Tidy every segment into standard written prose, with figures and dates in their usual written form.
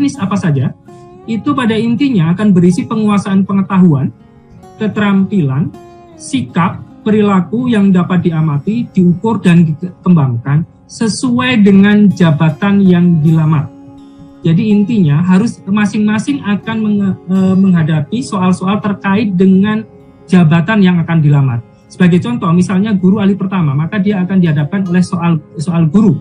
teknis apa saja, itu pada intinya akan berisi penguasaan pengetahuan, keterampilan, sikap, perilaku yang dapat diamati, diukur, dan dikembangkan sesuai dengan jabatan yang dilamar. Jadi intinya harus masing-masing akan menghadapi soal-soal terkait dengan jabatan yang akan dilamar. Sebagai contoh, misalnya guru ahli pertama, maka dia akan dihadapkan oleh soal guru.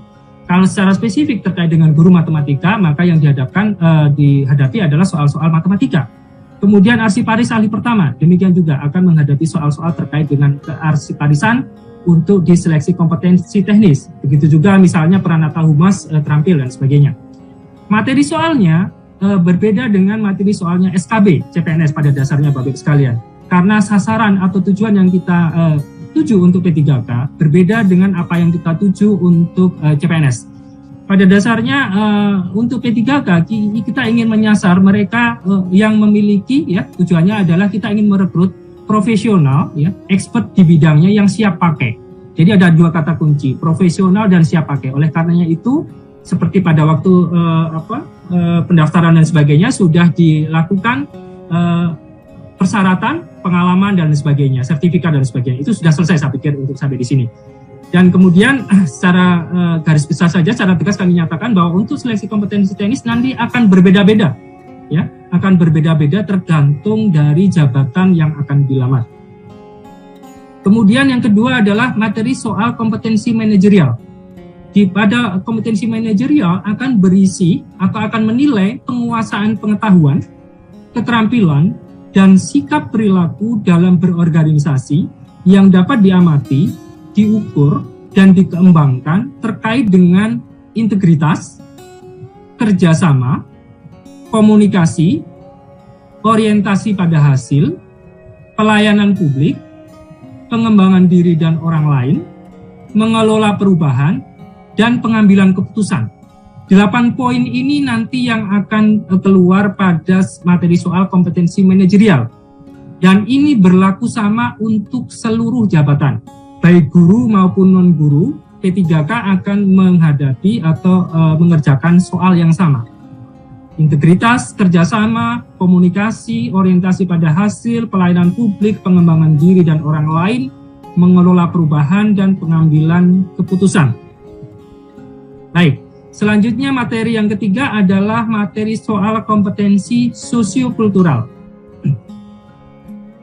Kalau secara spesifik terkait dengan guru matematika, maka yang dihadapi adalah soal-soal matematika. Kemudian arsiparis ahli pertama, demikian juga akan menghadapi soal-soal terkait dengan kearsiparisan untuk diseleksi kompetensi teknis. Begitu juga misalnya peranata humas terampil dan sebagainya. Materi soalnya berbeda dengan materi soalnya SKB, CPNS pada dasarnya Bapak Ibu sekalian. Karena sasaran atau tujuan yang kita tuju untuk P3K berbeda dengan apa yang kita tuju untuk CPNS. Pada dasarnya untuk P3K kita ingin menyasar mereka yang memiliki, ya, tujuannya adalah kita ingin merekrut profesional, ya, expert di bidangnya yang siap pakai. Jadi ada dua kata kunci, profesional dan siap pakai. Oleh karenanya itu, seperti pada waktu pendaftaran dan sebagainya sudah dilakukan persyaratan, pengalaman dan sebagainya, sertifikat dan sebagainya. Itu sudah selesai saya pikir untuk sampai di sini. Dan kemudian secara garis besar saja, secara tegas kami nyatakan bahwa untuk seleksi kompetensi teknis nanti akan berbeda-beda, ya, akan berbeda-beda tergantung dari jabatan yang akan dilamar. Kemudian yang kedua adalah materi soal kompetensi manajerial. Pada kompetensi manajerial akan berisi atau akan menilai penguasaan pengetahuan, keterampilan, dan sikap perilaku dalam berorganisasi yang dapat diamati, diukur, dan dikembangkan terkait dengan integritas, kerjasama, komunikasi, orientasi pada hasil, pelayanan publik, pengembangan diri dan orang lain, mengelola perubahan, dan pengambilan keputusan. 8 poin ini nanti yang akan keluar pada materi soal kompetensi manajerial. Dan ini berlaku sama untuk seluruh jabatan. Baik guru maupun non-guru, P3K akan menghadapi atau mengerjakan soal yang sama. Integritas, kerjasama, komunikasi, orientasi pada hasil, pelayanan publik, pengembangan diri dan orang lain, mengelola perubahan, dan pengambilan keputusan. Baik, selanjutnya materi yang ketiga adalah materi soal kompetensi sosiokultural.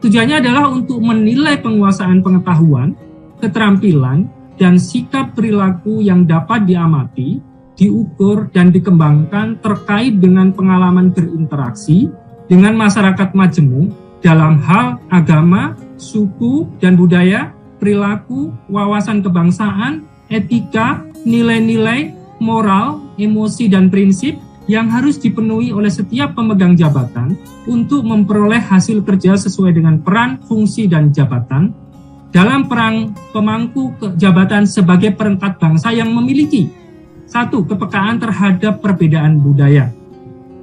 Tujuannya adalah untuk menilai penguasaan pengetahuan, keterampilan, dan sikap perilaku yang dapat diamati, diukur, dan dikembangkan terkait dengan pengalaman berinteraksi dengan masyarakat majemuk dalam hal agama, suku, dan budaya, perilaku, wawasan kebangsaan, etika, nilai-nilai, moral, emosi, dan prinsip yang harus dipenuhi oleh setiap pemegang jabatan untuk memperoleh hasil kerja sesuai dengan peran, fungsi, dan jabatan dalam perang pemangku jabatan sebagai perangkat bangsa yang memiliki 1. Kepekaan terhadap perbedaan budaya,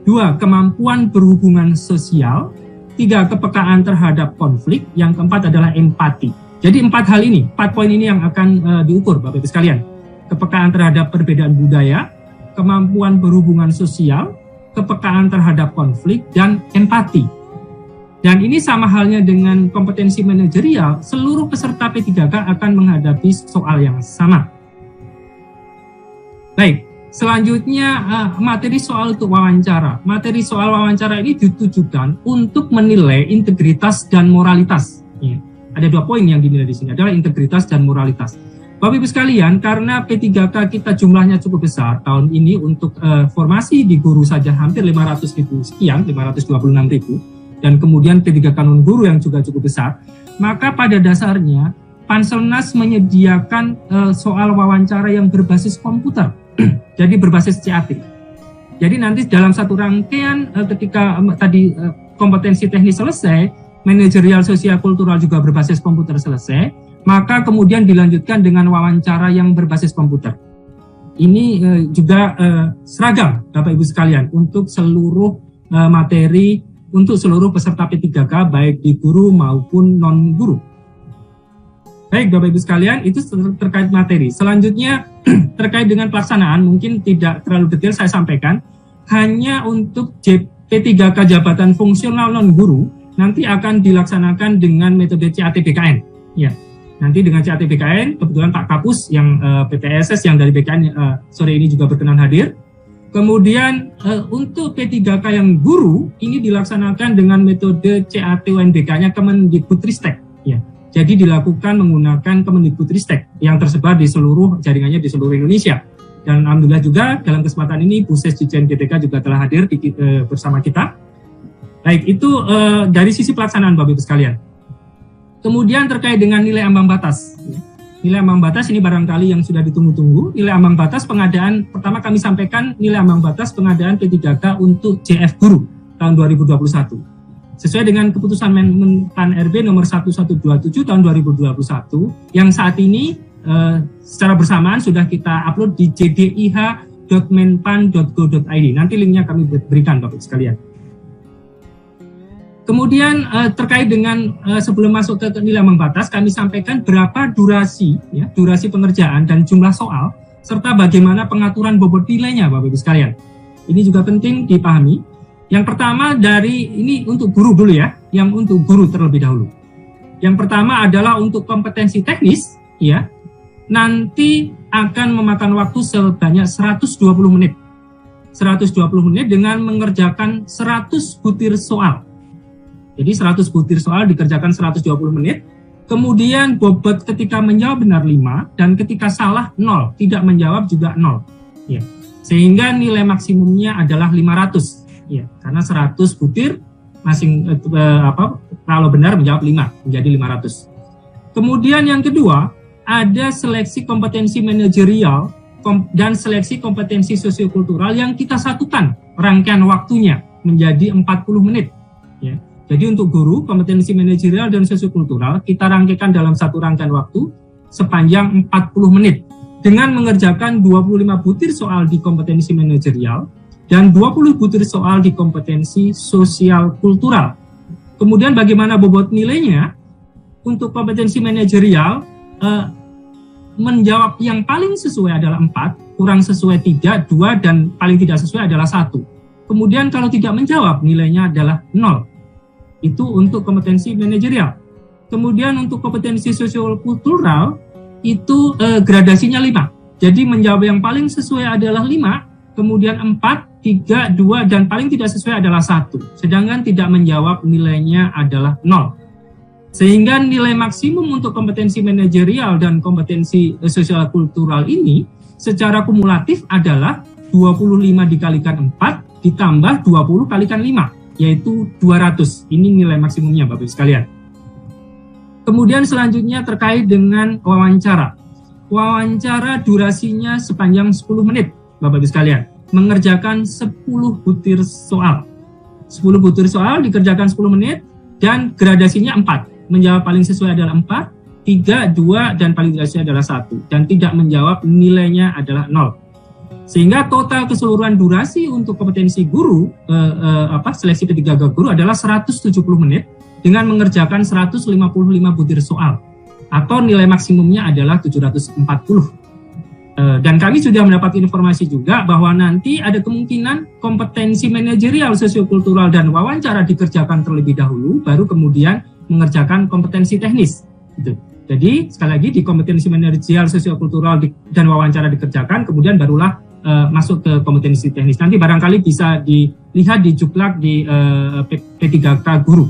2. Kemampuan berhubungan sosial, 3. Kepekaan terhadap konflik, yang keempat adalah empati. Jadi 4 hal ini, 4 poin ini yang akan diukur Bapak Ibu sekalian. Kepekaan terhadap perbedaan budaya, kemampuan berhubungan sosial, kepekaan terhadap konflik, dan empati. Dan ini sama halnya dengan kompetensi manajerial, seluruh peserta P3K akan menghadapi soal yang sama. Baik, selanjutnya materi soal untuk wawancara. Materi soal wawancara ini ditujukan untuk menilai integritas dan moralitas. Ya. Ada 2 poin yang dinilai di sini, adalah integritas dan moralitas. Bapak Ibu sekalian, karena P3K kita jumlahnya cukup besar tahun ini untuk formasi di guru saja hampir 500.000 sekian, 526.000, dan kemudian P3K non guru yang juga cukup besar, maka pada dasarnya Panselnas menyediakan soal wawancara yang berbasis komputer, jadi berbasis CAT. Jadi nanti dalam satu rangkaian ketika tadi kompetensi teknis selesai, manajerial sosial kultural juga berbasis komputer selesai, maka kemudian dilanjutkan dengan wawancara yang berbasis komputer. Ini juga seragam Bapak Ibu sekalian untuk seluruh materi, untuk seluruh peserta P3K baik di guru maupun non-guru. Baik Bapak Ibu sekalian, itu terkait materi. Selanjutnya terkait dengan pelaksanaan, mungkin tidak terlalu detail saya sampaikan. hanya untuk P3K jabatan fungsional non guru nanti akan dilaksanakan dengan metode CAT-BKN. Ya, nanti dengan CAT-BKN, kebetulan Pak Kapus yang PTSS yang dari BKN sore ini juga berkenan hadir. Kemudian untuk P3K yang guru ini dilaksanakan dengan metode CAT-UNBK-nya Kemendikbudristek. Ya, jadi dilakukan menggunakan Kemendikbudristek yang tersebar di seluruh jaringannya di seluruh Indonesia. Dan alhamdulillah juga dalam kesempatan ini Bu Ses Dirjen GTK juga telah hadir bersama kita. Baik, itu dari sisi pelaksanaan Bapak Ibu sekalian. Kemudian terkait dengan nilai ambang batas. Nilai ambang batas ini barangkali yang sudah ditunggu-tunggu. Nilai ambang batas pengadaan, pertama kami sampaikan nilai ambang batas pengadaan P3K untuk JF Guru tahun 2021. Sesuai dengan keputusan Menpan RB nomor 1127 tahun 2021 yang saat ini secara bersamaan sudah kita upload di jdih.menpan.go.id. Nanti linknya kami berikan Bapak sekalian. Kemudian terkait dengan sebelum masuk ke nilai ambang batas, kami sampaikan berapa durasi pengerjaan dan jumlah soal serta bagaimana pengaturan bobot nilainya Bapak Ibu sekalian. Ini juga penting dipahami. Yang pertama dari ini untuk guru dulu ya, yang untuk guru terlebih dahulu. Yang pertama adalah untuk kompetensi teknis ya. Nanti akan memakan waktu sebanyak 120 menit. 120 menit dengan mengerjakan 100 butir soal. Jadi 100 butir soal dikerjakan 120 menit. Kemudian bobot ketika menjawab benar 5 dan ketika salah 0, tidak menjawab juga 0. Ya. Sehingga nilai maksimumnya adalah 500. Ya, karena 100 butir kalau benar menjawab 5 menjadi 500. Kemudian yang kedua ada seleksi kompetensi manajerial dan seleksi kompetensi sosiokultural yang kita satukan rangkaian waktunya menjadi 40 menit. Ya. Jadi untuk guru, kompetensi manajerial dan sosiokultural kita rangkaikan dalam satu rangkaian waktu sepanjang 40 menit dengan mengerjakan 25 butir soal di kompetensi manajerial dan 20 butir soal di kompetensi sosial kultural. Kemudian bagaimana bobot nilainya? Untuk kompetensi manajerial menjawab yang paling sesuai adalah 4, kurang sesuai 3, 2, dan paling tidak sesuai adalah 1. Kemudian kalau tidak menjawab nilainya adalah 0. Itu untuk kompetensi manajerial. Kemudian untuk kompetensi sosial kultural itu gradasinya 5. Jadi menjawab yang paling sesuai adalah 5, kemudian 4, 3, 2, dan paling tidak sesuai adalah 1. Sedangkan tidak menjawab nilainya adalah 0. Sehingga nilai maksimum untuk kompetensi manajerial dan kompetensi sosial kultural ini secara kumulatif adalah 25 dikalikan 4 ditambah 20 kalikan 5, yaitu 200. Ini nilai maksimumnya Bapak Ibu sekalian. Kemudian selanjutnya terkait dengan wawancara. Wawancara durasinya sepanjang 10 menit Bapak Ibu sekalian. Mengerjakan 10 butir soal. 10 butir soal dikerjakan 10 menit dan gradasinya 4. Menjawab paling sesuai adalah 4, 3, 2, dan paling tidak sesuai adalah 1. Dan tidak menjawab nilainya adalah 0. Sehingga total keseluruhan durasi untuk kompetensi guru, seleksi P3K guru adalah 170 menit dengan mengerjakan 155 butir soal. Atau nilai maksimumnya adalah 740. Dan kami sudah mendapat informasi juga bahwa nanti ada kemungkinan kompetensi manajerial, sosiokultural, dan wawancara dikerjakan terlebih dahulu, baru kemudian mengerjakan kompetensi teknis. Gitu. Jadi sekali lagi di kompetensi manajerial, sosiokultural, dan wawancara dikerjakan, kemudian barulah masuk ke kompetensi teknis. Nanti barangkali bisa dilihat di juklak di P3K guru.